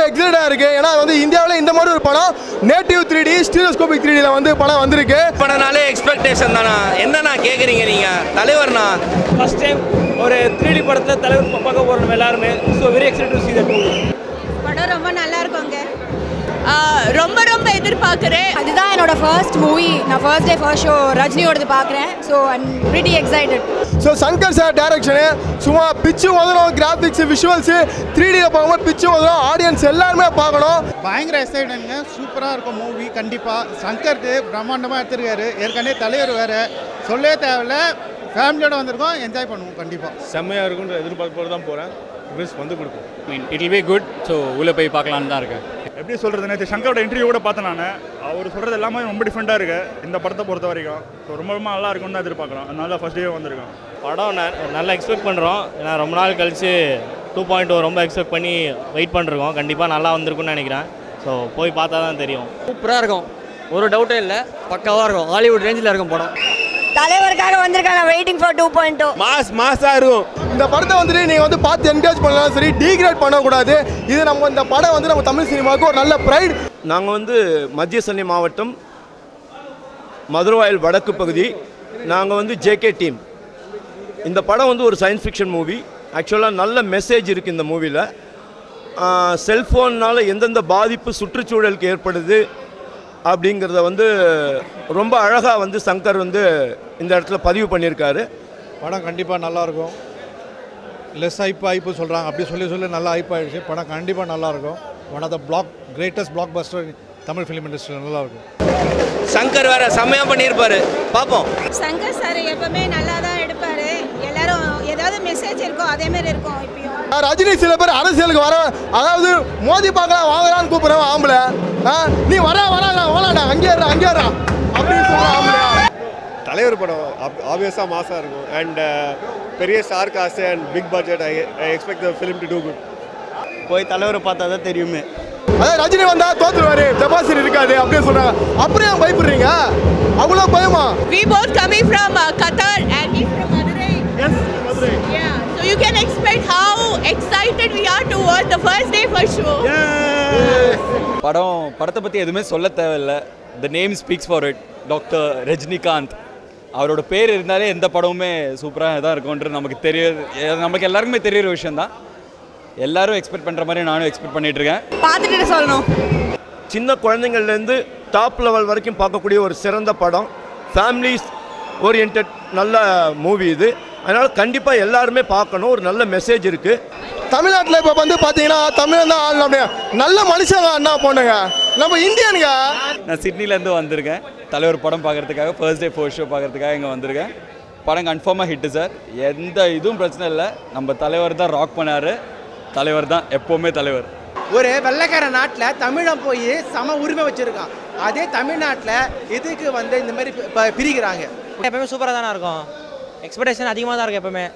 எக்ஸைட்டடாக இருக்குது. ஏன்னா வந்து இந்தியாவில் இந்த மாதிரி ஒரு படம் நேட்டிவ் 3D ஸ்டீரியோஸ்கோபிக் 3Dயில் வந்து படம் வந்திருக்கு. படம்னாலே எக்ஸ்பெக்டேஷன் தானா? என்னண்ணா கேட்குறீங்க நீங்கள்? தலைவர்ண்ணா ஃபர்ஸ்ட் டைம் ஒரு 3D படத்தில் தலைவர் பார்க்க போகிறோம் எல்லாருமே. So very excited to see that movie. படம் ரொம்ப நல்லா இருக்குங்க. ரொம்ப ரொம்ப எதிர்பார்க்குறேன். அதுதான் என்னோட ஃபர்ஸ்ட் மூவி. நான் ஃபர்ஸ்ட் டே ஃபர்ஸ்ட் ஷோ ரஜினியோடது பார்க்குறேன். So I'm pretty excited. So Shankar sir direction சும்மா பிச்சு வதரும். கிராஃபிக்ஸ் விஷுவல்ஸு 3Dயில் பார்க்கும்போது பிச்சு வதரும். ஆடியன்ஸ் எல்லாருமே பார்க்கணும். பயங்கர எக்ஸைட்டடுங்க. சூப்பராக இருக்கும் மூவி. கண்டிப்பாக சங்கருக்கு பிரம்மாண்டமாக எடுத்துருக்காரு. ஏற்கனவே தலைவர் வேறு சொல்லவே தேவையில்ல. ஃபேமிலியோட வந்திருக்கோம். என்ஜாய் பண்ணுவோம். கண்டிப்பாக செம்மையாக இருக்குன்ற எதிர்பார்ப்போடு தான் போகிறேன். ரிவ்யூஸ் வந்து கொடுக்கும். It will be good. So உள்ளே போய் பார்க்கலான்னு தான் இருக்கேன். எப்படி சொல்கிறது, நேற்று சங்கரோட இன்டர்வியூ கூட பார்த்தேன் நான். அவர் சொல்கிறது எல்லாமே ரொம்ப டிஃப்ரெண்ட்டாக இருக்குது இந்த படத்தை பொறுத்த வரைக்கும். ஸோ ரொம்ப ரொம்ப நல்லா இருக்கும்னு தான் எதிர்பார்க்குறோம். அதனால ஃபஸ்ட் டே வந்திருக்கோம். படம் நல்லா எக்ஸ்பெக்ட் பண்ணுறோம். ஏன்னா ரொம்ப நாள் கழித்து 2.0 ரொம்ப எக்ஸ்பெக்ட் பண்ணி வெயிட் பண்ணிருக்கோம். கண்டிப்பாக நல்லா வந்திருக்குன்னு நினைக்கிறேன். ஸோ போய் பார்த்தா தான் தெரியும். சூப்பராக இருக்கும், ஒரு டவுட்டே இல்லை. பக்காவாக இருக்கும். ஹாலிவுட் ரேஞ்சில் இருக்கும் படம். தலைவருக்காக வந்திருக்காங்க. Waiting for 2.0. மாசாக இருக்கும். இந்த படத்தை வந்துட்டு நீங்கள் வந்து பார்த்து என்கரேஜ் பண்ணலாம். சரி, டீக்ரேட் பண்ணக்கூடாது. இது நம்ம இந்த படம் வந்து நம்ம தமிழ் சினிமாவுக்கு ஒரு நல்ல ப்ரைட். நாங்கள் வந்து மத்திய சென்னை மாவட்டம் மதுரவாயல் வடக்கு பகுதி. நாங்கள் வந்து ஜேகே டீம். இந்த படம் வந்து ஒரு சயின்ஸ் ஃபிக்ஷன் மூவி. ஆக்சுவலாக நல்ல மெசேஜ் இருக்குது இந்த மூவியில். செல்ஃபோன்னால் எந்தெந்த பாதிப்பு சுற்றுச்சூழலுக்கு ஏற்படுது அப்படிங்கிறத வந்து ரொம்ப அழகாக வந்து சங்கர் வந்து இந்த இடத்துல பதிவு பண்ணியிருக்காரு. படம் கண்டிப்பாக நல்லாயிருக்கும். லெஸ் ஹைப்பு சொல்கிறாங்க, அப்படி சொல்லி நல்லா ஹைப் ஆகிடுச்சு. படம் கண்டிப்பாக நல்லாயிருக்கும். One of the greatest blockbuster Tamil film இண்டஸ்ட்ரியில் நல்லாயிருக்கும். சங்கர் வேற செம்மையாக பண்ணியிருப்பாரு. பார்ப்போம். சங்கர் சார் எப்பவுமே நல்லா தான் எடுப்பார். எல்லாரும் ஏதாவது மெசேஜ் இருக்கோ அதே மாதிரி இருக்கும். இப்பயும் ரஜினி சில பேர் அரசியலுக்கு வர, அதாவது மோதி பார்க்கலாம் வாங்கலான்னு கூப்பிட்றவன் ஆம்பளை. நீ வராடா அங்கேயா அப்படின்னு சொல்கிறான் ஆம்பளை. தலைவர் படம் ஆப்வியஸாக மாசாக இருக்கும். அண்ட் பெரிய star cast and big budget. I expect the film to do good. போய் தலைவரை பார்த்தா தான் தெரியுமே. அதாவது ரஜினி வந்தா தோத்துருவாரு, டெபாசிட் இருக்காது அப்படின்னு சொல்றாங்க. அப்படியே பயப்படுறீங்க? அவ்வளோ பயமா? We both coming from Qatar and he's from Madurai. Yes, Madurai. Yeah, so you can expect how excited we are to watch the first day for sure. படத்தை பற்றி எதுவுமே சொல்ல தேவையில்லை. The name speaks for it. Doctor Rajinikanth அவரோட பேர் இருந்தாலே எந்த படமுமே சூப்பராக தான் இருக்கும்ன்றது நமக்கு எல்லாருக்குமே தெரியுற விஷயந்தான். எல்லாரும் எக்ஸ்பெக்ட் பண்ணுற மாதிரி நானும் எக்ஸ்பெக்ட் பண்ணிட்டு இருக்கேன். பார்த்துட்டு சொல்லணும். சின்ன குழந்தைங்கள்லேருந்து டாப் லெவல் வரைக்கும் பார்க்கக்கூடிய ஒரு சிறந்த படம். ஃபேமிலிஸ் ஓரியன்ட் நல்ல மூவி இது. அதனால் கண்டிப்பாக எல்லாருமே பார்க்கணும். ஒரு நல்ல மெசேஜ் இருக்குது. தமிழ்நாட்டில் இப்போ வந்து பார்த்தீங்கன்னா தமிழ் தான் ஆடணும். அப்படியே நல்ல மனுஷங்க அண்ணா பொண்ணுங்க நம்ம இந்தியனுங்க. நான் சிட்னிலேருந்து வந்திருக்கேன் தலைவர் படம் பார்க்குறதுக்காக. ஃபர்ஸ்ட் டே ஃபர்ஸ்ட் ஷோ பார்க்குறதுக்காக இங்கே வந்திருக்கேன். படம் கன்ஃபார்மாக ஹிட்டு சார். எந்த இதுவும் பிரச்சனை இல்லை. நம்ம தலைவர் தான் ராக் பண்ணார். தலைவர் தான் எப்போவுமே தலைவர். ஒரு வெள்ளைக்கார நாட்டில் தமிழன் போய் சம உரிமை வச்சுருக்கான். அதே தமிழ்நாட்டில் இதுக்கு வந்து இந்த மாதிரி பிரிக்கிறாங்க. எப்பவுமே சூப்பராக தானே இருக்கும். எக்ஸ்பெக்டேஷன் அதிகமாக தான் இருக்கும் எப்பவுமே.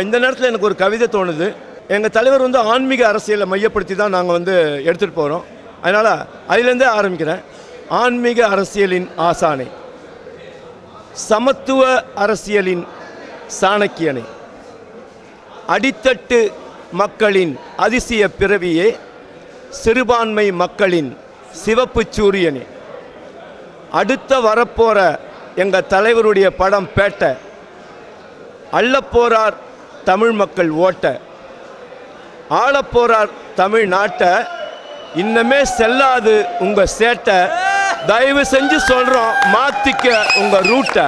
இந்த நேரத்தில் எனக்கு ஒரு கவிதை தோணுது. எங்கள் தலைவர் வந்து ஆன்மீக அரசியலை மையப்படுத்தி தான் நாங்கள் வந்து எடுத்துகிட்டு போகிறோம். அதனால் அதிலேருந்தே ஆரம்பிக்கிறேன். ஆன்மீக அரசியலின் ஆசானை, சமத்துவ அரசியலின் சாணக்கியனை, அடித்தட்டு மக்களின் அதிசய பிறவியே, சிறுபான்மை மக்களின் சிவப்பு சூரியனே, அடுத்த வரப்போகிற எங்கள் தலைவருடைய படம் பேட்ட, அள்ளப்போறார் தமிழ் மக்கள் ஓட்ட, ஆளப்போறார் தமிழ்நாட்டை, இன்னமே செல்லாது உங்கள் சேட்டை, தயவு செஞ்சு சொல்கிறோம் மாற்றிக்க உங்கள் ரூட்டை.